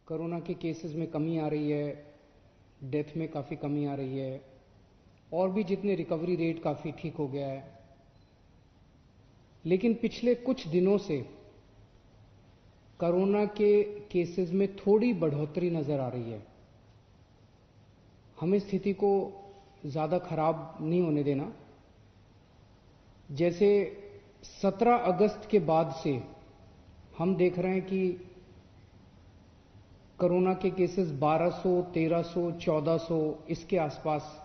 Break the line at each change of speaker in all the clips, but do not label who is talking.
Corona के cases में कमी आ रही है, डेथ में काफ़ी कमी आ रही है, और भी जितने रिकवरी रेट काफ़ी ठीक हो गया है। लेकिन पिछले कुछ दिनों से कोरोना के केसेस में थोड़ी बढ़ोतरी नजर आ रही है। हमें स्थिति को ज़्यादा खराब नहीं होने देना। जैसे 17 अगस्त के बाद से हम देख रहे हैं कि कोरोना के केसेस 1200, 1300, 1400 इसके आसपास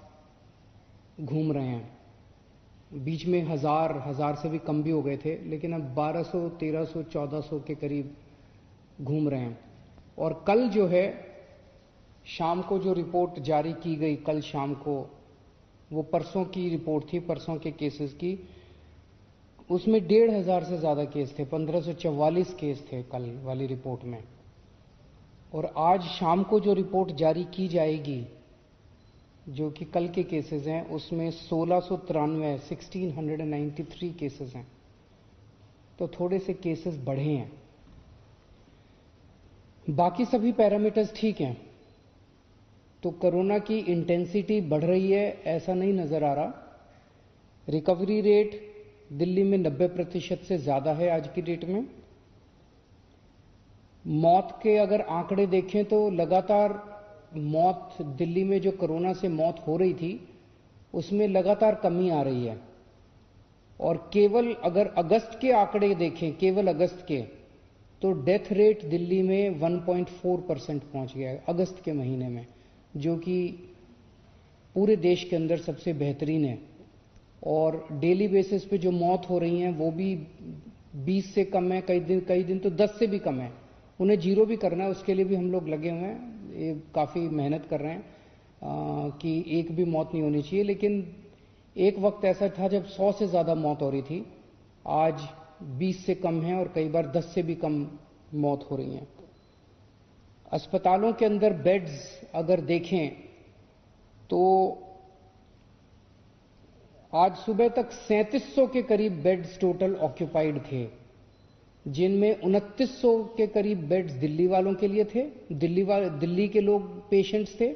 घूम रहे हैं। बीच में हजार से भी कम भी हो गए थे, लेकिन अब 1200, 1300, 1400 के करीब घूम रहे हैं। और कल जो है शाम को जो रिपोर्ट जारी की गई, कल शाम को, वो परसों की रिपोर्ट थी, परसों के केसेस की। उसमें 1500 से ज्यादा केस थे, 1544 केस थे कल वाली रिपोर्ट में। और आज शाम को जो रिपोर्ट जारी की जाएगी, जो कि कल के केसेस हैं, उसमें 1693 केसेस हैं। तो थोड़े से केसेस बढ़े हैं। बाकी सभी पैरामीटर्स ठीक हैं। तो कोरोना की इंटेंसिटी बढ़ रही है ऐसा नहीं नजर आ रहा। रिकवरी रेट दिल्ली में 90% से ज्यादा है आज की डेट में। मौत के अगर आंकड़े देखें तो लगातार मौत दिल्ली में, जो कोरोना से मौत हो रही थी, उसमें लगातार कमी आ रही है। और केवल अगर अगस्त के आंकड़े देखें, केवल अगस्त के, तो डेथ रेट दिल्ली में 1.4% पहुंच गया है अगस्त के महीने में, जो कि पूरे देश के अंदर सबसे बेहतरीन है। और डेली बेसिस पे जो मौत हो रही हैं वो भी 20 से कम है, कई दिन तो 10 से भी कम है। उन्हें जीरो भी करना है, उसके लिए भी हम लोग लगे हुए हैं, ये काफ़ी मेहनत कर रहे हैं कि एक भी मौत नहीं होनी चाहिए। लेकिन एक वक्त ऐसा था जब 100 से ज़्यादा मौत हो रही थी, आज 20 से कम है और कई बार 10 से भी कम मौत हो रही हैं। अस्पतालों के अंदर बेड्स अगर देखें तो आज सुबह तक 3700 के करीब बेड्स टोटल ऑक्यूपाइड थे, जिनमें 2900 के करीब बेड्स दिल्ली वालों के लिए थे, दिल्ली के लोग पेशेंट्स थे,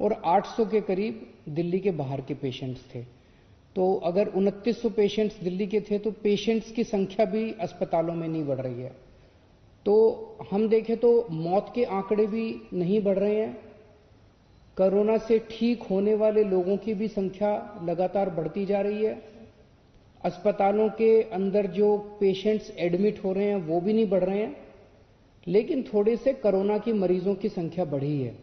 और 800 के करीब दिल्ली के बाहर के पेशेंट्स थे। तो अगर 2900 पेशेंट्स दिल्ली के थे तो पेशेंट्स की संख्या भी अस्पतालों में नहीं बढ़ रही है। तो हम देखें तो मौत के आंकड़े भी नहीं बढ़ रहे हैं। कोरोना से ठीक होने वाले लोगों की भी संख्या लगातार बढ़ती जा रही है। अस्पतालों के अंदर जो पेशेंट्स एडमिट हो रहे हैं वो भी नहीं बढ़ रहे हैं, लेकिन थोड़े से कोरोना की मरीजों की संख्या बढ़ी है।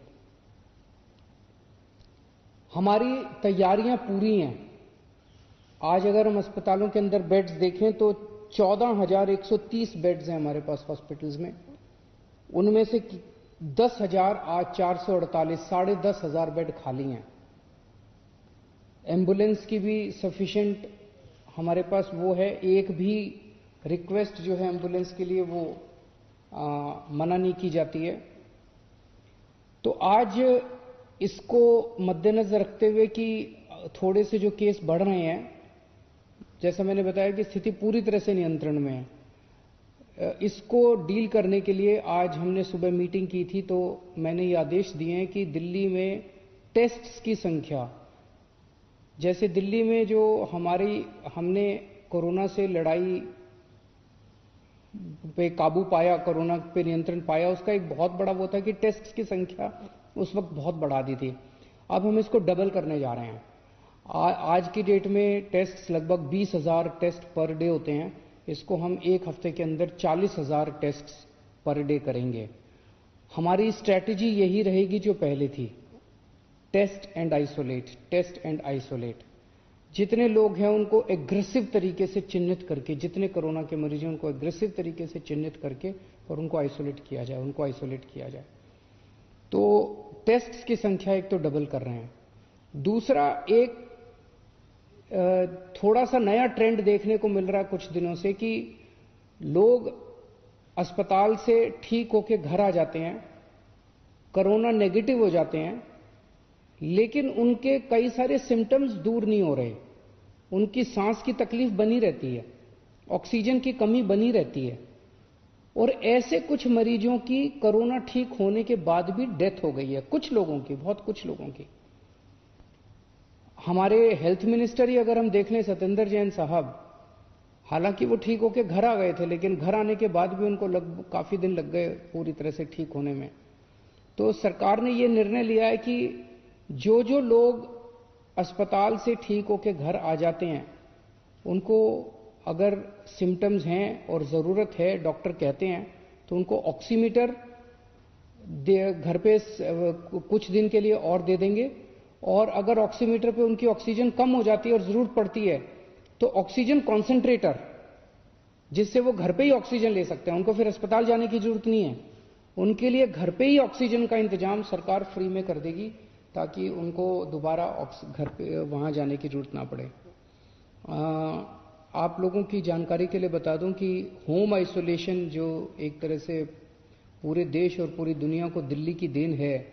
हमारी तैयारियां पूरी हैं। आज अगर हम अस्पतालों के अंदर बेड्स देखें तो 14,130 बेड्स हैं हमारे पास हॉस्पिटल्स में। उनमें से 10,448, 10,500 बेड खाली हैं। एम्बुलेंस की भी सफिशिएंट हमारे पास वो है। एक भी रिक्वेस्ट जो है एम्बुलेंस के लिए वो मना नहीं की जाती है। तो आज इसको मद्देनजर रखते हुए कि थोड़े से जो केस बढ़ रहे हैं, जैसा मैंने बताया कि स्थिति पूरी तरह से नियंत्रण में है, इसको डील करने के लिए आज हमने सुबह मीटिंग की थी। तो मैंने ये आदेश दिए हैं कि दिल्ली में टेस्ट्स की संख्या, जैसे दिल्ली में जो हमने कोरोना से लड़ाई पे काबू पाया, कोरोना पे नियंत्रण पाया, उसका एक बहुत बड़ा वो था कि टेस्ट्स की संख्या उस वक्त बहुत बढ़ा दी थी। अब हम इसको डबल करने जा रहे हैं। आज की डेट में टेस्ट लगभग 20,000 टेस्ट पर डे होते हैं। इसको हम एक हफ्ते के अंदर 40,000 टेस्ट पर डे करेंगे। हमारी स्ट्रैटेजी यही रहेगी जो पहले थी, test and isolate, test and isolate. जितने लोग हैं उनको एग्रेसिव तरीके से चिन्हित करके, जितने कोरोना के मरीज हैं उनको एग्रेसिव तरीके से चिन्हित करके और उनको आइसोलेट किया जाए, तो टेस्ट्स की संख्या एक तो डबल कर रहे हैं। दूसरा, एक थोड़ा सा नया ट्रेंड देखने को मिल रहा है कुछ दिनों से कि लोग अस्पताल से ठीक होकर घर आ जाते हैं, कोरोना नेगेटिव हो जाते हैं, लेकिन उनके कई सारे सिम्टम्स दूर नहीं हो रहे। उनकी सांस की तकलीफ बनी रहती है, ऑक्सीजन की कमी बनी रहती है। और ऐसे कुछ मरीजों की कोरोना ठीक होने के बाद भी डेथ हो गई है, कुछ लोगों की, बहुत कुछ लोगों की। हमारे हेल्थ मिनिस्टर ही अगर हम देख लें, सत्येंद्र जैन साहब, हालांकि वो ठीक होके घर आ गए थे, लेकिन घर आने के बाद भी उनको काफी दिन लग गए पूरी तरह से ठीक होने में। तो सरकार ने ये निर्णय लिया है कि जो जो लोग अस्पताल से ठीक होके घर आ जाते हैं, उनको अगर सिम्टम्स हैं और जरूरत है, डॉक्टर कहते हैं, तो उनको ऑक्सीमीटर घर पे कुछ दिन के लिए और दे देंगे। और अगर ऑक्सीमीटर पे उनकी ऑक्सीजन कम हो जाती है और जरूरत पड़ती है, तो ऑक्सीजन कॉन्सेंट्रेटर, जिससे वो घर पे ही ऑक्सीजन ले सकते हैं, उनको फिर अस्पताल जाने की जरूरत नहीं है। उनके लिए घर पे ही ऑक्सीजन का इंतजाम सरकार फ्री में कर देगी, ताकि उनको दोबारा घर पे वहां जाने की जरूरत ना पड़े। आप लोगों की जानकारी के लिए बता दूं कि होम आइसोलेशन जो एक तरह से पूरे देश और पूरी दुनिया को दिल्ली की देन है,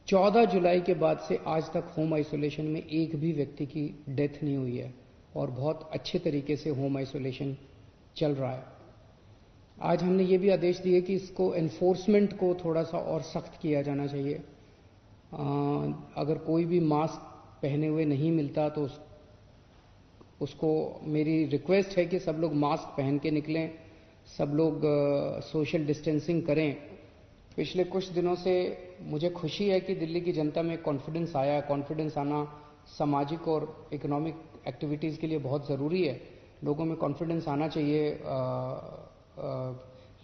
14 जुलाई के बाद से आज तक होम आइसोलेशन में एक भी व्यक्ति की डेथ नहीं हुई है और बहुत अच्छे तरीके से होम आइसोलेशन चल रहा है। आज हमने ये भी आदेश दिए कि इसको एनफोर्समेंट को थोड़ा सा और सख्त किया जाना चाहिए। अगर कोई भी मास्क पहने हुए नहीं मिलता तो उसको मेरी रिक्वेस्ट है कि सब लोग मास्क पहन के निकलें, सब लोग सोशल डिस्टेंसिंग करें। पिछले कुछ दिनों से मुझे खुशी है कि दिल्ली की जनता में कॉन्फिडेंस आया है। कॉन्फिडेंस आना सामाजिक और इकोनॉमिक एक्टिविटीज़ के लिए बहुत ज़रूरी है। लोगों में कॉन्फिडेंस आना चाहिए,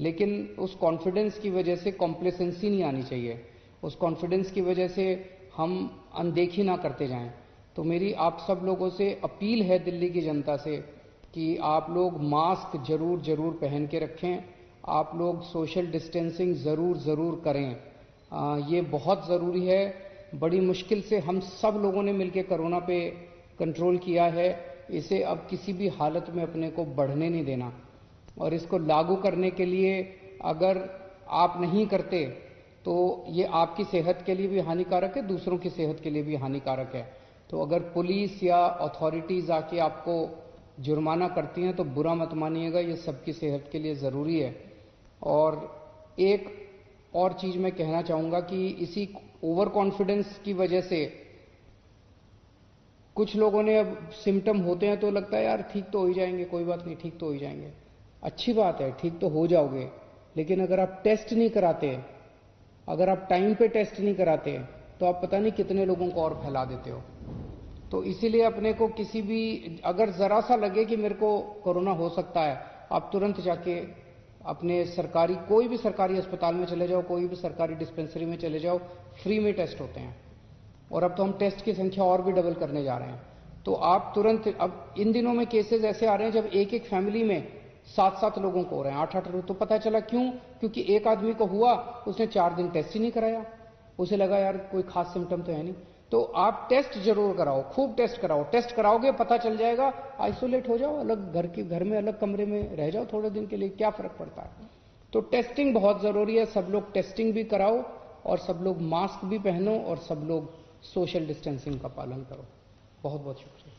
लेकिन उस कॉन्फिडेंस की वजह से कॉम्प्लेसेंसी नहीं आनी चाहिए। उस कॉन्फिडेंस की वजह से हम अनदेखी ना करते जाएं। तो मेरी आप सब लोगों से अपील है, दिल्ली की जनता से, कि आप लोग मास्क जरूर पहन के रखें, आप लोग सोशल डिस्टेंसिंग जरूर करें। ये बहुत ज़रूरी है। बड़ी मुश्किल से हम सब लोगों ने मिलकर कोरोना पे कंट्रोल किया है। इसे अब किसी भी हालत में अपने को बढ़ने नहीं देना। और इसको लागू करने के लिए अगर आप नहीं करते तो ये आपकी सेहत के लिए भी हानिकारक है, दूसरों की सेहत के लिए भी हानिकारक है। तो अगर पुलिस या अथॉरिटीज आके आपको जुर्माना करती हैं तो बुरा मत मानिएगा, ये सबकी सेहत के लिए ज़रूरी है। और एक और चीज़ मैं कहना चाहूँगा कि इसी ओवर कॉन्फिडेंस की वजह से कुछ लोगों ने, अब सिम्टम होते हैं तो लगता है यार ठीक तो हो ही जाएंगे, कोई बात नहीं, ठीक तो हो ही जाएंगे। अच्छी बात है, ठीक तो हो जाओगे, लेकिन अगर आप टेस्ट नहीं कराते, अगर आप टाइम पे टेस्ट नहीं कराते, तो आप पता नहीं कितने लोगों को और फैला देते हो। तो इसीलिए अपने को किसी भी, अगर जरा सा लगे कि मेरे को कोरोना हो सकता है, आप तुरंत जाके अपने सरकारी, कोई भी सरकारी अस्पताल में चले जाओ, कोई भी सरकारी डिस्पेंसरी में चले जाओ, फ्री में टेस्ट होते हैं। और अब तो हम टेस्ट की संख्या और भी डबल करने जा रहे हैं। तो आप तुरंत, अब इन दिनों में केसेस ऐसे आ रहे हैं जब एक एक फैमिली में 7-7 लोगों को हो रहे हैं, 8-8 लोग। तो पता चला क्यों? क्योंकि एक आदमी को हुआ, उसने 4 दिन टेस्ट ही नहीं कराया, उसे लगा यार कोई खास सिम्टम तो है नहीं। तो आप टेस्ट जरूर कराओ, खूब टेस्ट कराओ। टेस्ट कराओगे पता चल जाएगा, आइसोलेट हो जाओ, अलग घर में अलग कमरे में रह जाओ थोड़े दिन के लिए, क्या फर्क पड़ता है। तो टेस्टिंग बहुत जरूरी है, सब लोग टेस्टिंग भी कराओ और सब लोग मास्क भी पहनो और सब लोग सोशल डिस्टेंसिंग का पालन करो। बहुत बहुत शुक्रिया।